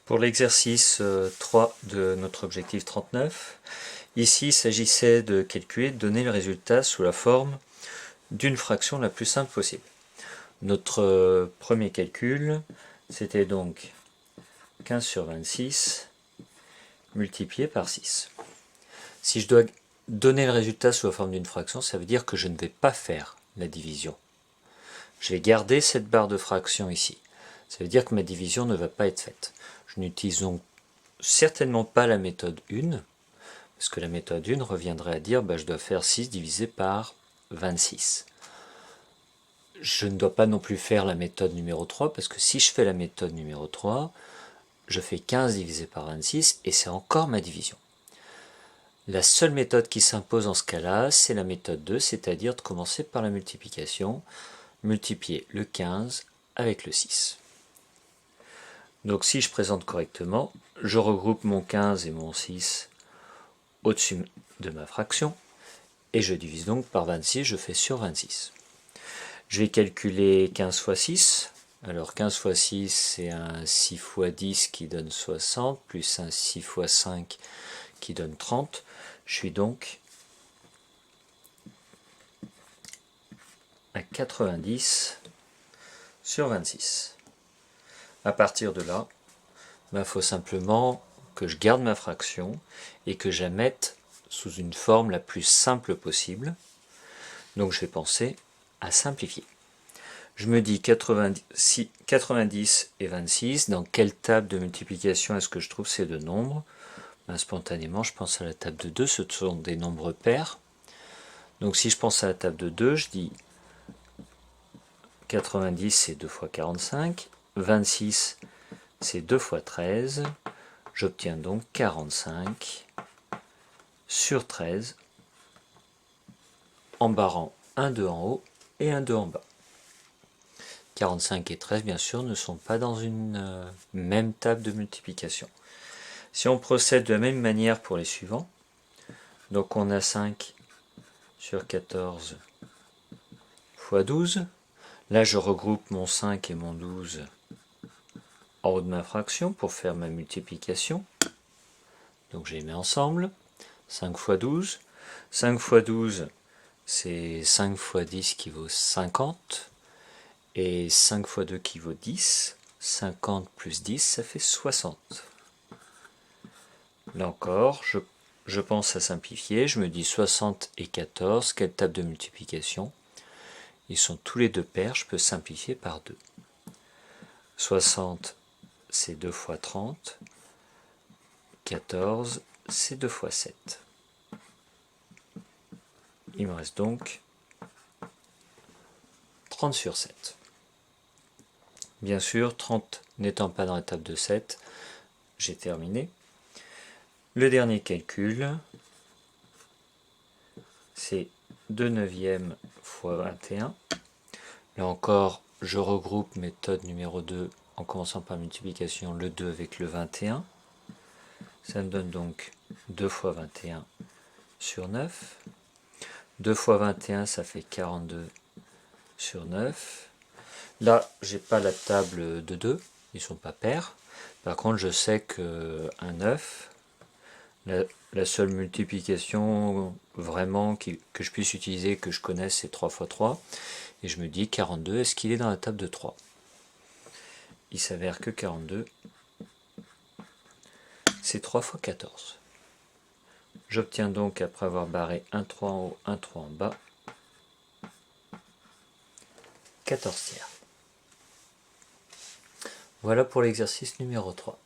Pour l'exercice 3 de notre objectif 39, ici il s'agissait de calculer, de donner le résultat sous la forme d'une fraction la plus simple possible. Notre premier calcul, c'était donc 15 sur 26 multiplié par 6. Si je dois donner le résultat sous la forme d'une fraction, ça veut dire que je ne vais pas faire la division. Je vais garder cette barre de fraction ici. Ça veut dire que ma division ne va pas être faite. Je n'utilise donc certainement pas la méthode 1, parce que la méthode 1 reviendrait à dire je dois faire 6 divisé par 26. Je ne dois pas non plus faire la méthode numéro 3, parce que si je fais la méthode numéro 3, je fais 15 divisé par 26, et c'est encore ma division. La seule méthode qui s'impose en ce cas-là, c'est la méthode 2, c'est-à-dire de commencer par la multiplication, multiplier le 15 avec le 6. Donc si je présente correctement, je regroupe mon 15 et mon 6 au-dessus de ma fraction, et je divise donc par 26, je fais sur 26. Je vais calculer 15 fois 6, alors 15 fois 6 c'est un 6 fois 10 qui donne 60, plus un 6 fois 5 qui donne 30, je suis donc à 90 sur 26. À partir de là, il faut simplement que je garde ma fraction et que je la mette sous une forme la plus simple possible. Donc je vais penser à simplifier. Je me dis 90 et 26, dans quelle table de multiplication est-ce que je trouve ces deux nombres? Spontanément, je pense à la table de 2, ce sont des nombres pairs. Donc si je pense à la table de 2, je dis 90 c'est 2 fois 45, 26 c'est 2 fois 13, j'obtiens donc 45 sur 13 en barrant un 2 en haut et un 2 en bas. 45 et 13 bien sûr ne sont pas dans une même table de multiplication. Si on procède de la même manière pour les suivants, donc on a 5 sur 14 fois 12, là je regroupe mon 5 et mon 12 en haut de ma fraction pour faire ma multiplication, donc je les mets ensemble, 5 fois 12, 5 fois 12 c'est 5 fois 10 qui vaut 50, et 5 fois 2 qui vaut 10, 50 plus 10 ça fait 60. Là encore, je pense à simplifier, je me dis 60 et 14, quelle table de multiplication? Ils sont tous les deux pairs, je peux simplifier par 2. 60 c'est 2 fois 30, 14 c'est 2 fois 7. Il me reste donc 30 sur 7. Bien sûr, 30 n'étant pas dans la table de 7, j'ai terminé. Le dernier calcul, c'est 2 neuvièmes fois 21. Là encore, je regroupe méthode numéro 2 en commençant par multiplication, le 2 avec le 21. Ça me donne donc 2 fois 21 sur 9. 2 fois 21, ça fait 42 sur 9. Là, j'ai pas la table de 2, ils sont pas pairs. Par contre, je sais qu'un 9, la seule multiplication vraiment que je puisse utiliser, que je connaisse, c'est 3 fois 3. Et je me dis 42, est-ce qu'il est dans la table de 3? Il s'avère que 42, c'est 3 fois 14. J'obtiens donc, après avoir barré un 3 en haut, un 3 en bas, 14 tiers. Voilà pour l'exercice numéro 3.